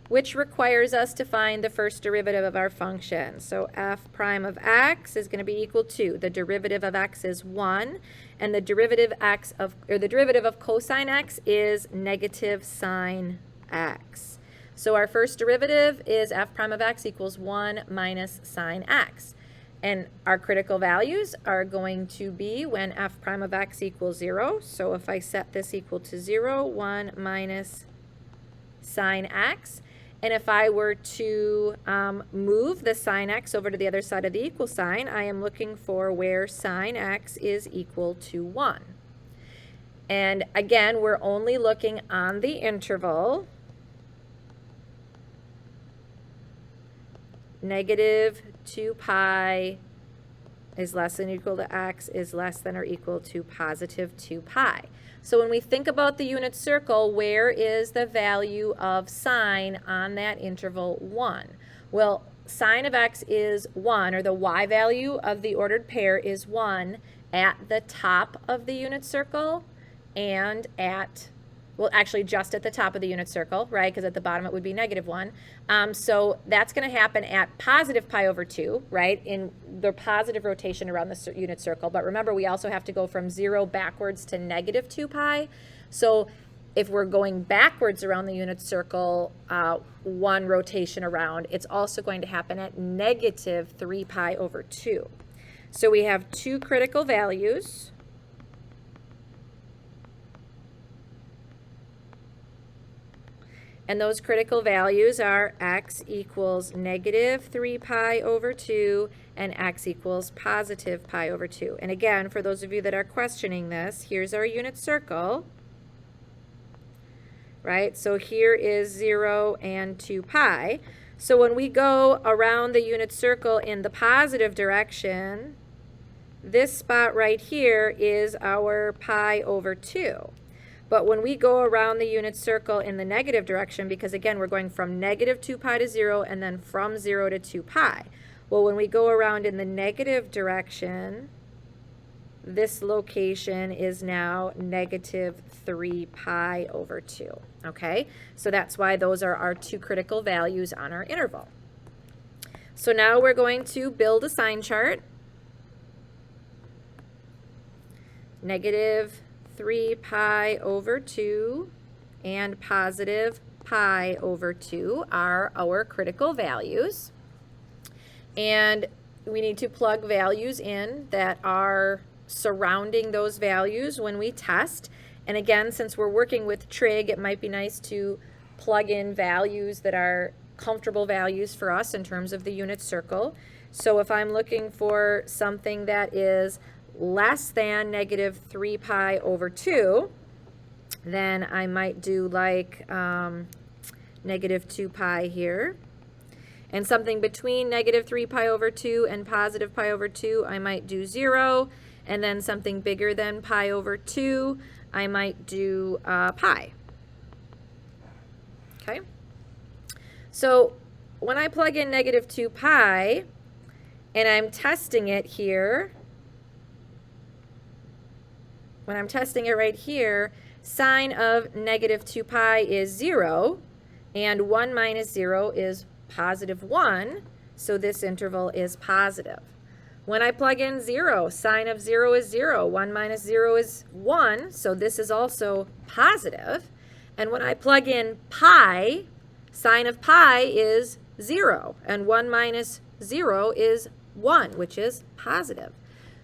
Which requires us to find the first derivative of our function. So f prime of x is going to be equal to, the derivative of x is 1, and the derivative of cosine x is negative sine x. So our first derivative is f prime of x equals 1 minus sine x. And our critical values are going to be when f prime of x equals 0. So if I set this equal to 0, 1 minus sine x. And if I were to move the sine x over to the other side of the equal sign, I am looking for where sine x is equal to 1. And again, we're only looking on the interval negative 2 pi is less than or equal to x is less than or equal to positive 2 pi. So when we think about the unit circle, where is the value of sine on that interval 1? Well, sine of x is 1, or the y value of the ordered pair is 1 at the top of the unit circle and at, well, actually just at the top of the unit circle, right? Because at the bottom it would be negative 1. So that's going to happen at positive pi over 2, right? In the positive rotation around the unit circle. But remember, we also have to go from 0 backwards to negative 2 pi. So if we're going backwards around the unit circle, 1 rotation around, it's also going to happen at negative 3 pi over 2. So we have 2 critical values. And those critical values are x equals negative 3 pi over 2 and x equals positive pi over 2. And again, for those of you that are questioning this, here's our unit circle, right? So here is 0 and 2 pi. So when we go around the unit circle in the positive direction, this spot right here is our pi over 2. But when we go around the unit circle in the negative direction, because again, we're going from negative 2 pi to 0 and then from 0 to 2 pi. Well, when we go around in the negative direction, this location is now negative 3 pi over 2, okay? So that's why those are our 2 critical values on our interval. So now we're going to build a sign chart. Negative 3 pi over 2 and positive pi over 2 are our critical values. And we need to plug values in that are surrounding those values when we test. And again, since we're working with trig, it might be nice to plug in values that are comfortable values for us in terms of the unit circle. So if I'm looking for something that is less than negative 3 pi over 2, then I might do like negative 2 pi here. And something between negative 3 pi over 2 and positive pi over 2, I might do 0. And then something bigger than pi over 2, I might do pi. Okay? So when I plug in negative 2 pi, and I'm testing it here, when I'm testing it right here, sine of negative 2 pi is 0, and 1 minus 0 is positive 1, so this interval is positive. When I plug in 0, sine of 0 is 0, 1 minus 0 is 1, so this is also positive. And when I plug in pi, sine of pi is 0, and 1 minus 0 is 1, which is positive.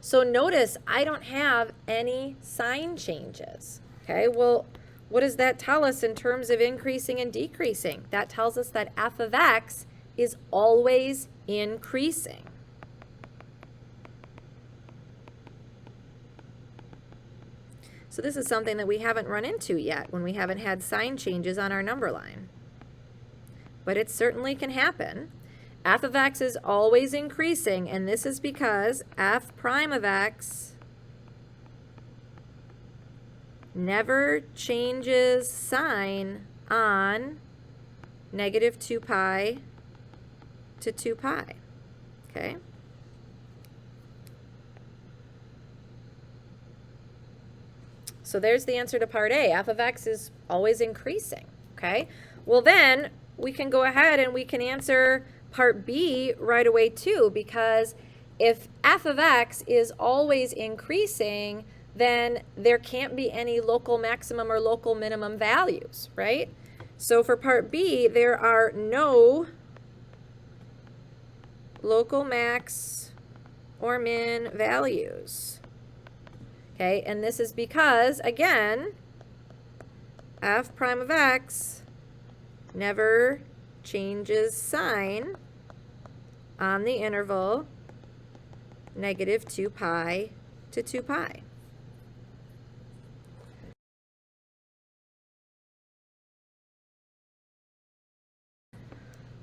So notice I don't have any sign changes. Okay, well, what does that tell us in terms of increasing and decreasing? That tells us that f of x is always increasing. So this is something that we haven't run into yet when we haven't had sign changes on our number line. But it certainly can happen. F of x is always increasing, and this is because f prime of x never changes sign on negative 2 pi to 2 pi, okay? So there's the answer to part A. F of x is always increasing, okay? Well, then we can go ahead and we can answer part B right away too, because if f of x is always increasing, then there can't be any local maximum or local minimum values, right? So for part B, there are no local max or min values. Okay, and this is because, again, f prime of x never changes sign on the interval negative 2 pi to 2 pi.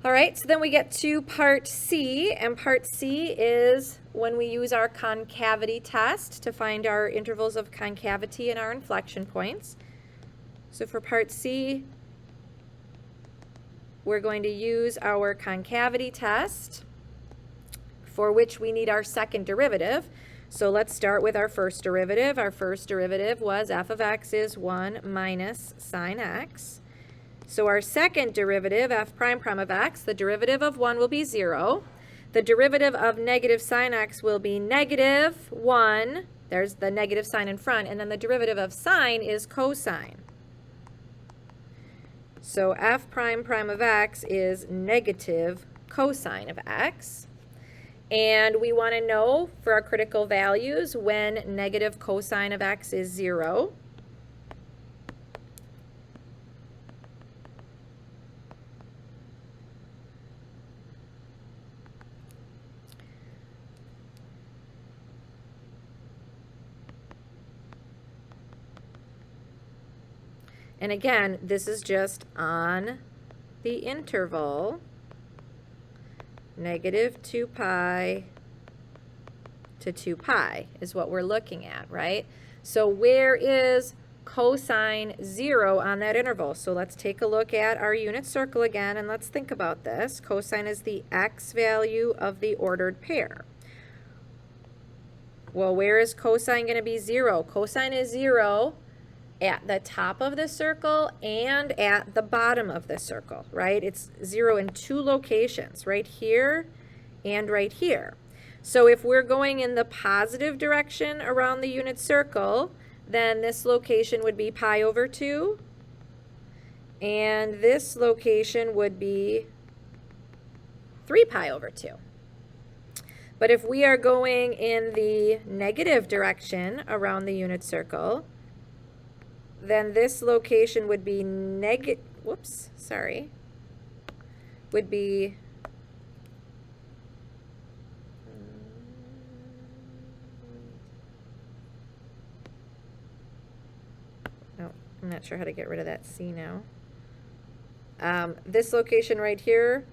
All right, so then we get to part C, and part C is when we use our concavity test to find our intervals of concavity and our inflection points. So for part C, we're going to use our concavity test, for which we need our second derivative. So let's start with our first derivative. Our first derivative was f of x is 1 minus sine x. So our second derivative, f prime prime of x, the derivative of 1 will be 0. The derivative of negative sine x will be negative 1. There's the negative sign in front. And then the derivative of sine is cosine. So f prime prime of x is negative cosine of x. And we want to know for our critical values when negative cosine of x is 0. And again, this is just on the interval negative 2 pi to 2 pi is what we're looking at, right? So where is cosine 0 on that interval? So let's take a look at our unit circle again, and let's think about this. Cosine is the x value of the ordered pair. Well, where is cosine going to be 0? Cosine is 0 at the top of the circle and at the bottom of the circle, right? It's 0 in two locations, right here and right here. So if we're going in the positive direction around the unit circle, then this location would be pi over 2, and this location would be 3 pi over 2. But if we are going in the negative direction around the unit circle, then this location would be would be no, I'm not sure how to get rid of that C now. This location right here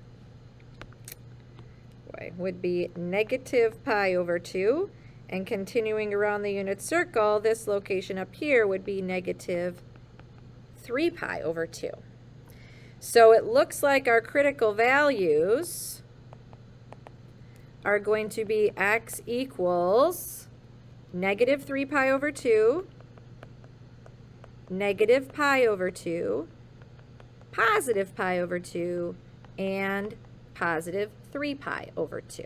would be negative pi over 2. And continuing around the unit circle, this location up here would be negative 3 pi over 2. So it looks like our critical values are going to be x equals negative 3 pi over 2, negative pi over 2, positive pi over 2, and positive 3 pi over 2.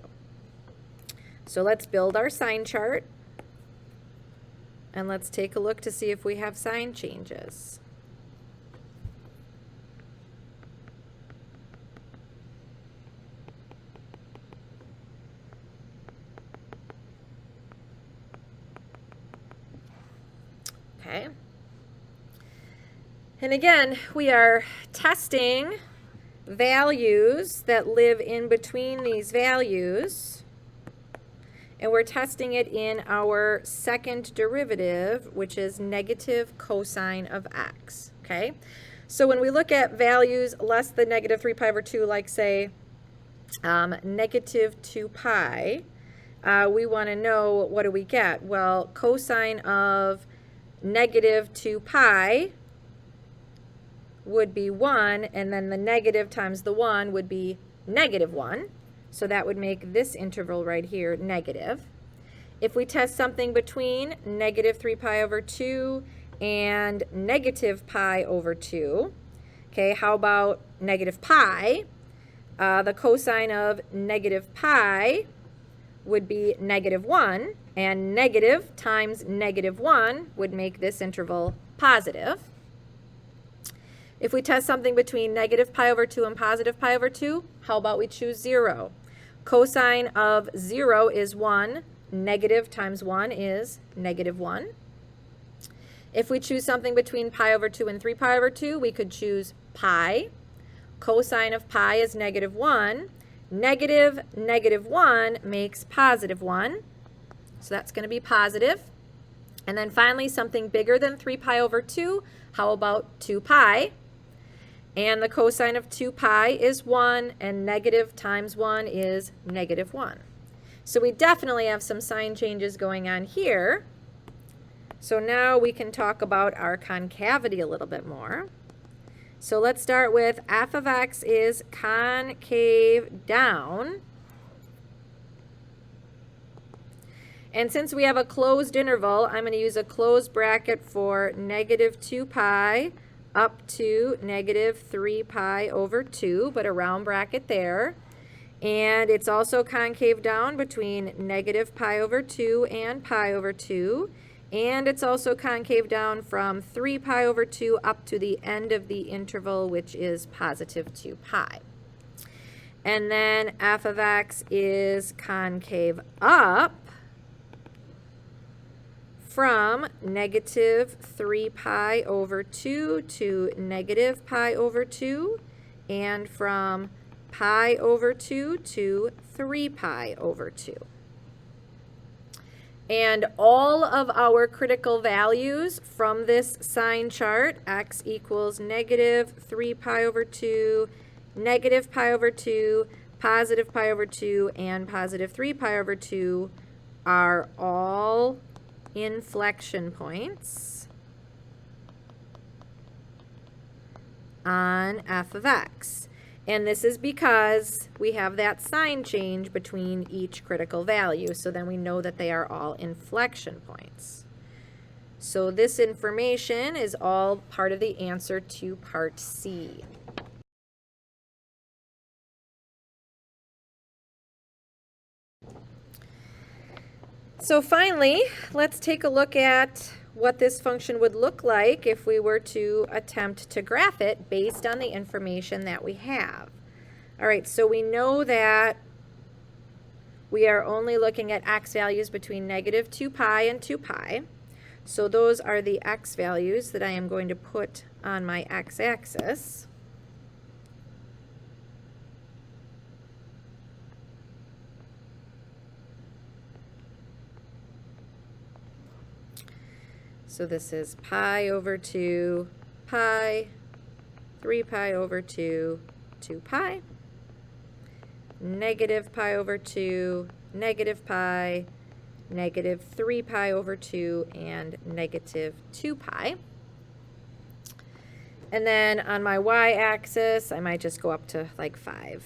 So let's build our sign chart, and let's take a look to see if we have sign changes. Okay. And again, we are testing values that live in between these values. And we're testing it in our second derivative, which is negative cosine of x. Okay? So when we look at values less than negative 3 pi over 2, like say negative 2 pi, we want to know, what do we get? Well, cosine of negative 2 pi would be 1, and then the negative times the 1 would be negative 1. So that would make this interval right here negative. If we test something between negative 3 pi over 2 and negative pi over 2, okay, how about negative pi? The cosine of negative pi would be negative 1, and negative times negative 1 would make this interval positive. If we test something between negative pi over 2 and positive pi over 2, how about we choose 0? Cosine of 0 is 1. Negative times 1 is negative 1. If we choose something between pi over 2 and 3 pi over 2, we could choose pi. Cosine of pi is negative 1. Negative negative 1 makes positive 1. So that's going to be positive. And then finally, something bigger than 3 pi over 2, how about 2 pi? And the cosine of 2 pi is 1, and negative times 1 is negative 1. So we definitely have some sign changes going on here. So now we can talk about our concavity a little bit more. So let's start with f of x is concave down. And since we have a closed interval, I'm going to use a closed bracket for negative 2 pi up to negative 3 pi over 2, but a round bracket there. And it's also concave down between negative pi over 2 and pi over 2. And it's also concave down from 3 pi over 2 up to the end of the interval, which is positive 2 pi. And then f of x is concave up from negative 3 pi over 2 to negative pi over 2, and from pi over 2 to 3 pi over 2. And all of our critical values from this sign chart, x equals negative 3 pi over 2, negative pi over 2, positive pi over 2, and positive 3 pi over 2, are all inflection points on f of x. And this is because we have that sign change between each critical value, so then we know that they are all inflection points. So this information is all part of the answer to part C. So finally, let's take a look at what this function would look like if we were to attempt to graph it based on the information that we have. All right, so we know that we are only looking at x values between negative 2 pi and 2 pi. So those are the x values that I am going to put on my x-axis. So this is pi over 2, pi, 3 pi over 2, 2 pi, negative pi over 2, negative pi, negative 3 pi over 2, and negative 2 pi. And then on my y-axis, I might just go up to like 5.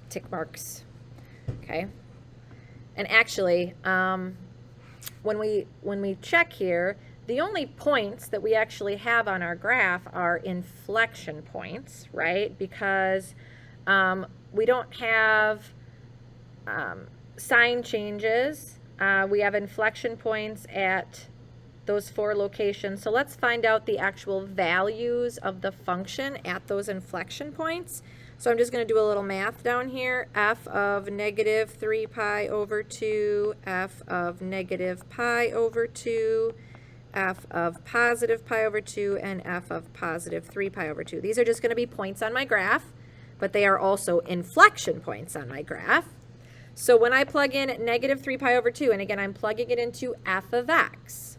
Tick marks, okay? And actually, when we check here, the only points that we actually have on our graph are inflection points, right? Because we don't have sign changes. We have inflection points at those 4 locations. So let's find out the actual values of the function at those inflection points. So I'm just going to do a little math down here. F of negative 3 pi over 2, f of negative pi over 2, f of positive pi over 2, and f of positive 3 pi over 2. These are just going to be points on my graph, but they are also inflection points on my graph. So when I plug in negative 3 pi over 2, and again, I'm plugging it into f of x.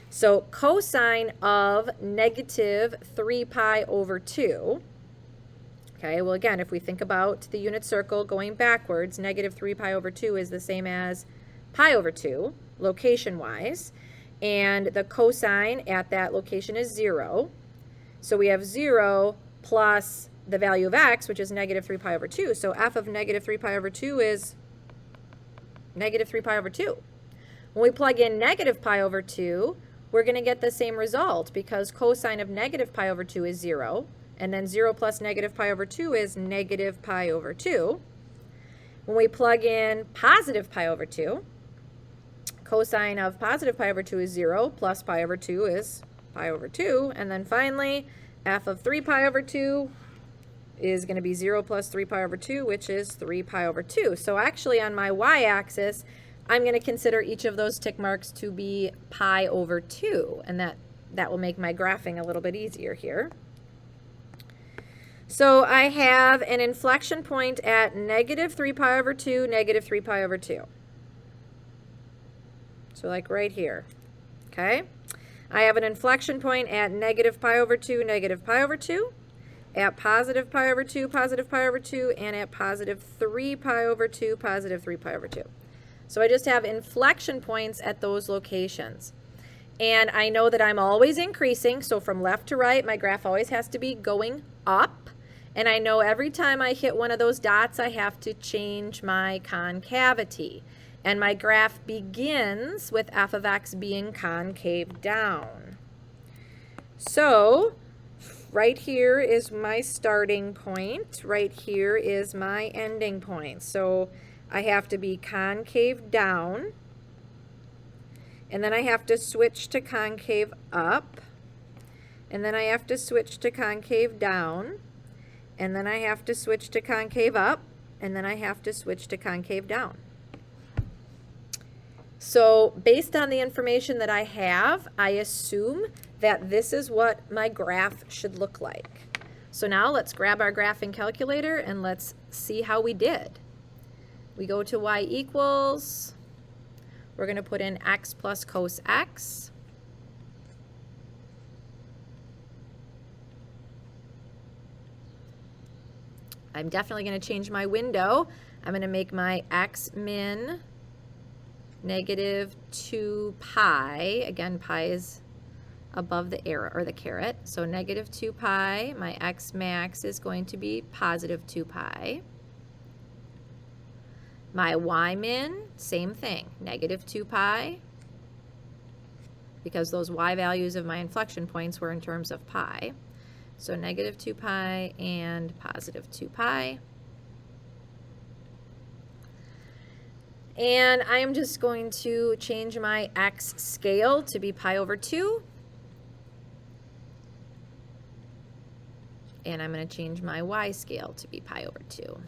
So cosine of negative 3 pi over 2, okay, well again, if we think about the unit circle going backwards, negative 3 pi over 2 is the same as pi over 2, location-wise, and the cosine at that location is 0. So we have 0 plus the value of x, which is negative 3 pi over 2. So f of negative 3 pi over 2 is negative 3 pi over 2. When we plug in negative pi over 2, we're going to get the same result because cosine of negative pi over 2 is 0. And then 0 plus negative pi over 2 is negative pi over 2. When we plug in positive pi over 2, cosine of positive pi over 2 is 0, plus pi over 2 is pi over 2. And then finally, f of 3 pi over 2 is going to be 0 plus 3 pi over 2, which is 3 pi over 2. So actually on my y-axis, I'm going to consider each of those tick marks to be pi over 2. And that will make my graphing a little bit easier here. So I have an inflection point at negative 3 pi over 2, negative 3 pi over 2. So like right here, okay? I have an inflection point at negative pi over 2, negative pi over 2, at positive pi over 2, positive pi over 2, and at positive 3 pi over 2, positive 3 pi over 2. So I just have inflection points at those locations. And I know that I'm always increasing, so from left to right, my graph always has to be going up. And I know every time I hit one of those dots, I have to change my concavity. And my graph begins with f of x being concave down. So right here is my starting point. Right here is my ending point. So I have to be concave down. And then I have to switch to concave up. And then I have to switch to concave down. And then I have to switch to concave up. And then I have to switch to concave down. So based on the information that I have, I assume that this is what my graph should look like. So now let's grab our graphing calculator and let's see how we did. We go to y equals, we're going to put in x plus cos x. I'm definitely going to change my window. I'm going to make my x min negative 2 pi. Again, pi is above the arrow or the caret. So negative 2 pi. My x max is going to be positive 2 pi. My y min, same thing, negative 2 pi. Because those y values of my inflection points were in terms of pi. So negative 2 pi and positive 2 pi. And I am just going to change my x scale to be pi over 2. And I'm going to change my y scale to be pi over 2.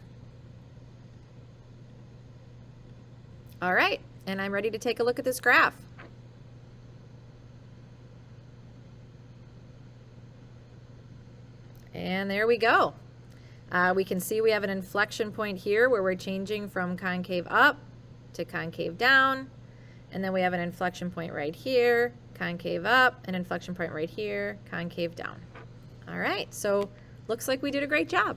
All right, and I'm ready to take a look at this graph. And there we go. We can see we have an inflection point here where we're changing from concave up to concave down. And then we have an inflection point right here, concave up, an inflection point right here, concave down. All right, so looks like we did a great job.